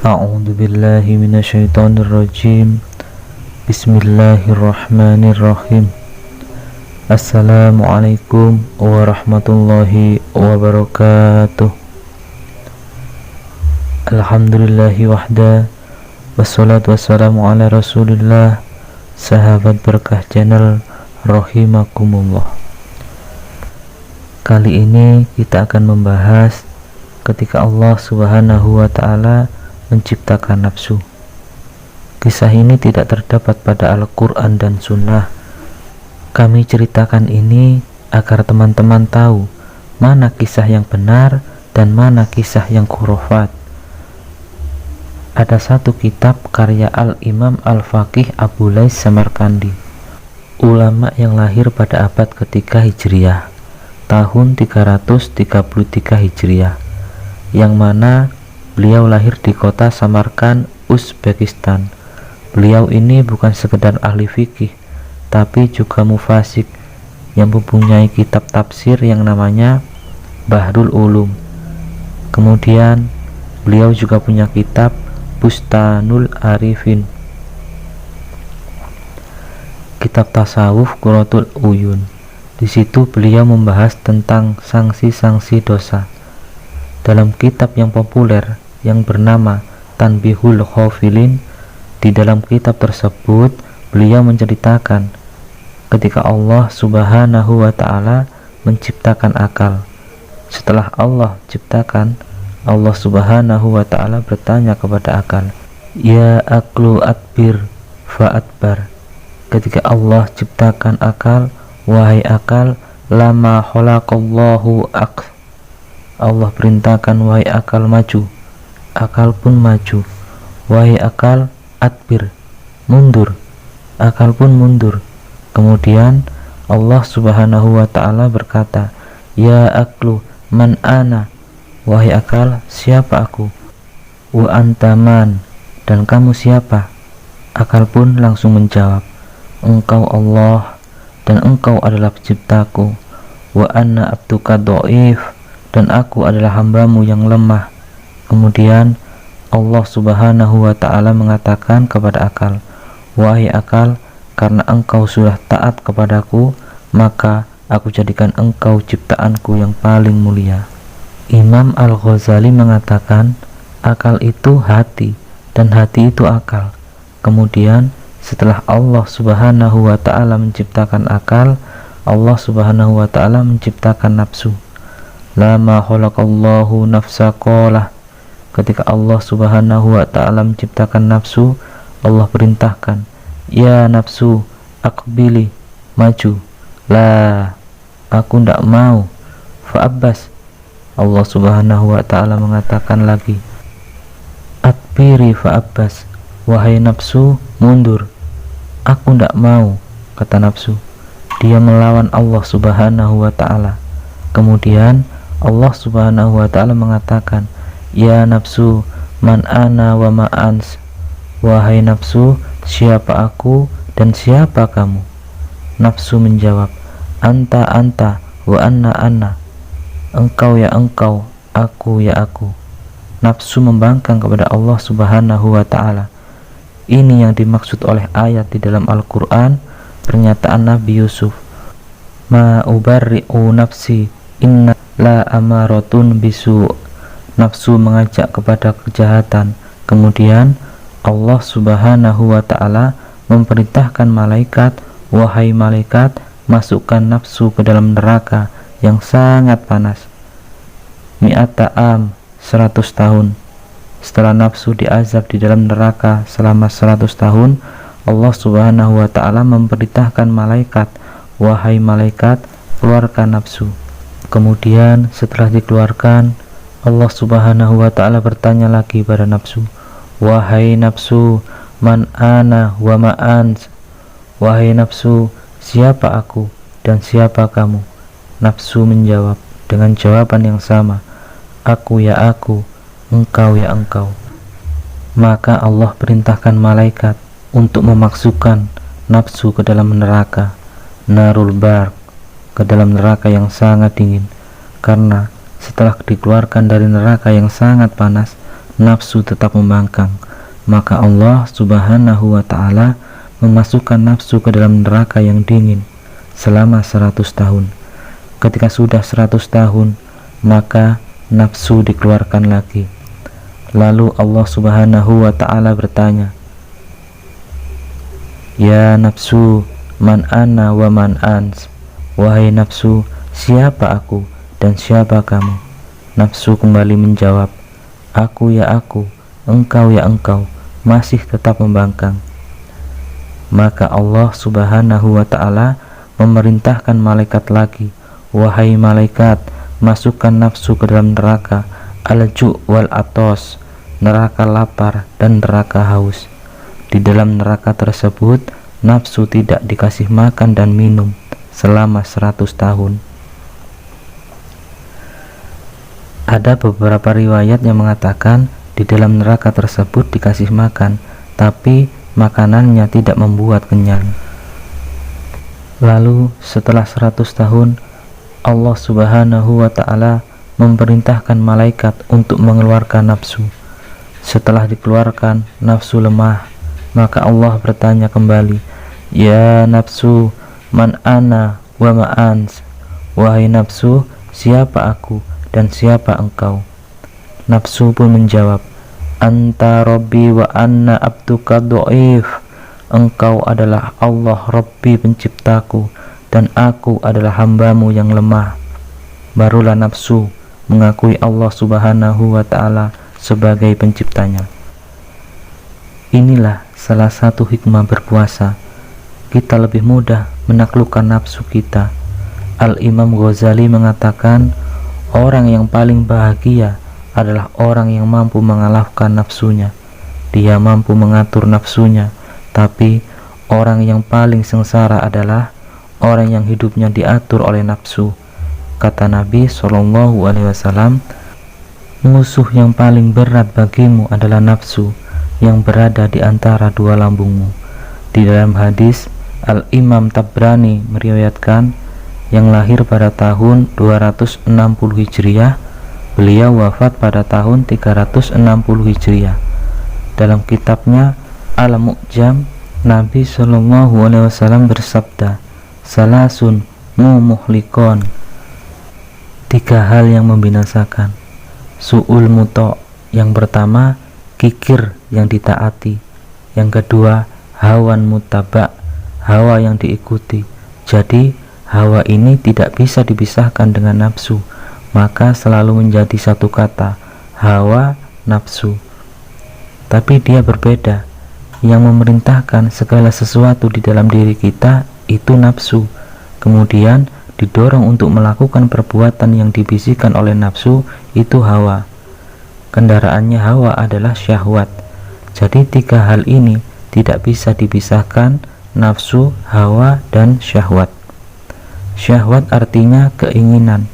A'udzu billahi minasyaitonir rajim. Bismillahirrahmanirrahim. Assalamualaikum warahmatullahi wabarakatuh. Alhamdulillahi wahda, wassalatu wassalamu ala rasulillah. Sahabat berkah channel rahimakumullah. Kali ini kita akan membahas ketika Allah subhanahu wa ta'ala menciptakan nafsu. Kisah ini tidak terdapat pada Al-Quran dan Sunnah. Kami ceritakan ini agar teman-teman tahu mana kisah yang benar dan mana kisah yang khurafat. Ada satu kitab karya Al-Imam Al-Faqih Abu Lais Samarkandi, ulama yang lahir pada abad ketiga Hijriah, tahun 333 Hijriah, yang mana beliau lahir di kota Samarkand, Uzbekistan. Beliau ini bukan sekedar ahli fikih, tapi juga mufasik yang mempunyai kitab tafsir yang namanya Bahrul Ulum. Kemudian beliau juga punya kitab Bustanul Arifin, kitab tasawuf Qurratul Uyun. Di situ beliau membahas tentang sanksi-sanksi dosa. Dalam kitab yang populer yang bernama Tanbihul Ghafilin, di dalam kitab tersebut beliau menceritakan ketika Allah subhanahu wa ta'ala menciptakan akal. Setelah Allah ciptakan, Allah subhanahu wa ta'ala bertanya kepada akal, "Ya aklu adbir fa'adbar." Ketika Allah ciptakan akal, "Wahai akal, lama khalaqallahu ak." Allah perintahkan, "Wahai akal, maju." Akal pun maju. "Wahai akal, adbir," mundur. Akal pun mundur. Kemudian Allah subhanahu wa ta'ala berkata, "Ya aklu, man ana." Wahai akal, siapa aku? "Wa anta man," dan kamu siapa? Akal pun langsung menjawab, "Engkau Allah, dan engkau adalah penciptaku. Wa anna abduka dhaif, dan aku adalah hambamu yang lemah." Kemudian Allah subhanahu wa ta'ala mengatakan kepada akal, "Wahai akal, karena engkau sudah taat kepadaku, maka aku jadikan engkau ciptaanku yang paling mulia." Imam Al-Ghazali mengatakan, akal itu hati dan hati itu akal. Kemudian setelah Allah subhanahu wa ta'ala menciptakan akal, Allah subhanahu wa ta'ala menciptakan nafsu. Lama khalaqallahu nafsa qalah. Ketika Allah subhanahu wa ta'ala menciptakan nafsu, Allah perintahkan, "Ya nafsu, aqbili," maju. "La, aku tidak mau." Fa'abbas. Allah subhanahu wa ta'ala mengatakan lagi, "Adbiri fa'abbas." Wahai nafsu, mundur. "Aku tidak mau," kata nafsu. Dia melawan Allah subhanahu wa ta'ala. Kemudian Allah subhanahu wa ta'ala mengatakan, "Ya nafsu, man ana wa ma ans." Wahai nafsu, siapa aku dan siapa kamu? Nafsu menjawab, "Anta anta wa anna anna." Engkau ya engkau, aku ya aku. Nafsu membangkang kepada Allah subhanahu wa ta'ala. Ini yang dimaksud oleh ayat di dalam Al-Quran, pernyataan Nabi Yusuf, "Ma ubarri'u nafsi, inna la amaratun bisu." Nafsu mengajak kepada kejahatan. Kemudian Allah subhanahu wa ta'ala memerintahkan malaikat, "Wahai malaikat, masukkan nafsu ke dalam neraka yang sangat panas. Mi'ata am, 100 tahun. Setelah nafsu diazab di dalam neraka selama 100 tahun, Allah subhanahu wa ta'ala memerintahkan malaikat, "Wahai malaikat, keluarkan nafsu." Kemudian setelah dikeluarkan, Allah subhanahu wa ta'ala bertanya lagi pada nafsu, "Wahai nafsu, man ana wa ma ans." Wahai nafsu, siapa aku dan siapa kamu? Nafsu menjawab dengan jawaban yang sama, "Aku ya aku, engkau ya engkau." Maka Allah perintahkan malaikat untuk memasukkan nafsu ke dalam neraka, Narul Bar, ke dalam neraka yang sangat dingin. Karena setelah dikeluarkan dari neraka yang sangat panas, nafsu tetap membangkang, maka Allah Subhanahu wa ta'ala memasukkan nafsu ke dalam neraka yang dingin selama 100 tahun. Ketika sudah 100 tahun, maka nafsu dikeluarkan lagi. Lalu Allah Subhanahu wa ta'ala bertanya, "Ya nafsu, man ana wa man ans?" Wahai nafsu, siapa aku dan siapa kamu? Nafsu kembali menjawab, "Aku ya aku, engkau ya engkau," masih tetap membangkang. Maka Allah Subhanahu wa ta'ala memerintahkan malaikat lagi, "Wahai malaikat, masukkan nafsu ke dalam neraka al-ju' wal atos, neraka lapar dan neraka haus. Di dalam neraka tersebut nafsu tidak dikasih makan dan minum selama 100 tahun. Ada beberapa riwayat yang mengatakan di dalam neraka tersebut dikasih makan, tapi makanannya tidak membuat kenyang. Lalu setelah 100 tahun, Allah Subhanahu wa ta'ala memerintahkan malaikat untuk mengeluarkan nafsu. Setelah dikeluarkan, nafsu lemah, maka Allah bertanya kembali, "Ya nafsu, man ana wa ma ans?" Wahai nafsu, siapa aku dan siapa engkau? Nafsu pun menjawab, "Anta Rabbi wa anna abduka dhaif." Engkau adalah Allah Rabbi penciptaku dan aku adalah hambamu yang lemah. Barulah nafsu mengakui Allah Subhanahu wa ta'ala sebagai penciptanya. Inilah salah satu hikmah berpuasa. Kita lebih mudah menaklukkan nafsu kita. Al-Imam Ghazali mengatakan, orang yang paling bahagia adalah orang yang mampu mengalahkan nafsunya. Dia mampu mengatur nafsunya. Tapi orang yang paling sengsara adalah orang yang hidupnya diatur oleh nafsu. Kata Nabi SAW, musuh yang paling berat bagimu adalah nafsu yang berada di antara dua lambungmu. Di dalam hadis, Al-Imam Tabrani meriwayatkan, yang lahir pada tahun 260 Hijriah, beliau wafat pada tahun 360 Hijriah. Dalam kitabnya Al-Mu'jam, Nabi SAW bersabda, "Salasun muhlikon." 3 hal yang membinasakan. Su'ul muto', yang pertama kikir yang ditaati, yang kedua hawan mutaba', hawa yang diikuti. Jadi hawa ini tidak bisa dipisahkan dengan nafsu, maka selalu menjadi satu kata, hawa nafsu. Tapi dia berbeda. Yang memerintahkan segala sesuatu di dalam diri kita itu nafsu. Kemudian didorong untuk melakukan perbuatan yang dibisikkan oleh nafsu itu hawa. Kendaraannya hawa adalah syahwat. Jadi 3 hal ini tidak bisa dipisahkan, nafsu, hawa, dan syahwat. Syahwat artinya keinginan,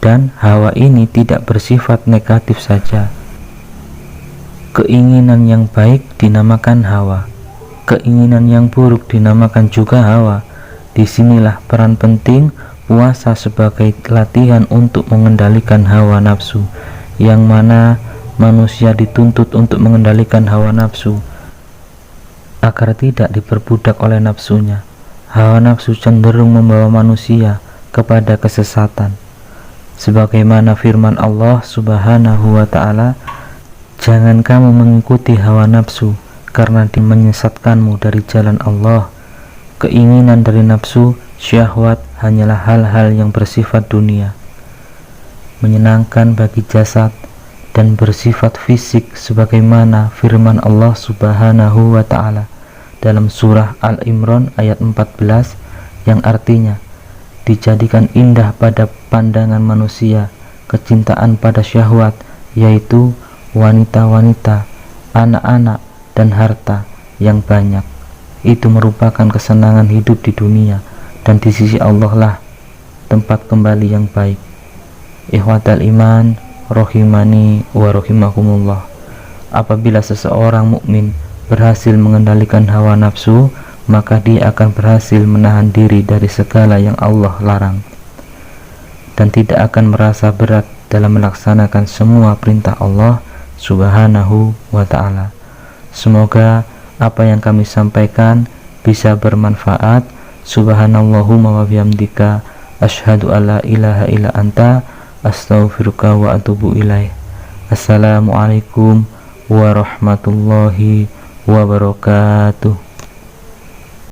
dan hawa ini tidak bersifat negatif saja. Keinginan yang baik dinamakan hawa, keinginan yang buruk dinamakan juga hawa. Disinilah peran penting puasa sebagai latihan untuk mengendalikan hawa nafsu, yang mana manusia dituntut untuk mengendalikan hawa nafsu agar tidak diperbudak oleh nafsunya. Hawa nafsu cenderung membawa manusia kepada kesesatan. Sebagaimana firman Allah Subhanahu wa ta'ala, "Jangan kamu mengikuti hawa nafsu karena dia menyesatkanmu dari jalan Allah." Keinginan dari nafsu, syahwat hanyalah hal-hal yang bersifat dunia, menyenangkan bagi jasad dan bersifat fisik, sebagaimana firman Allah Subhanahu wa ta'ala dalam surah Al-Imran ayat 14 yang artinya, dijadikan indah pada pandangan manusia kecintaan pada syahwat, yaitu wanita-wanita, anak-anak, dan harta yang banyak. Itu merupakan kesenangan hidup di dunia, dan di sisi Allah lah tempat kembali yang baik. Ikhwatal iman, rohimani wa rohimakumullah. Apabila seseorang mukmin berhasil mengendalikan hawa nafsu, maka dia akan berhasil menahan diri dari segala yang Allah larang, dan tidak akan merasa berat dalam melaksanakan semua perintah Allah Subhanahu wa ta'ala. Semoga apa yang kami sampaikan bisa bermanfaat. Subhanallahumma wa bihamdika asyhadu alla ilaha illa anta astaghfiruka wa atubu ilaih. Assalamualaikum warahmatullahi wabarakatuh.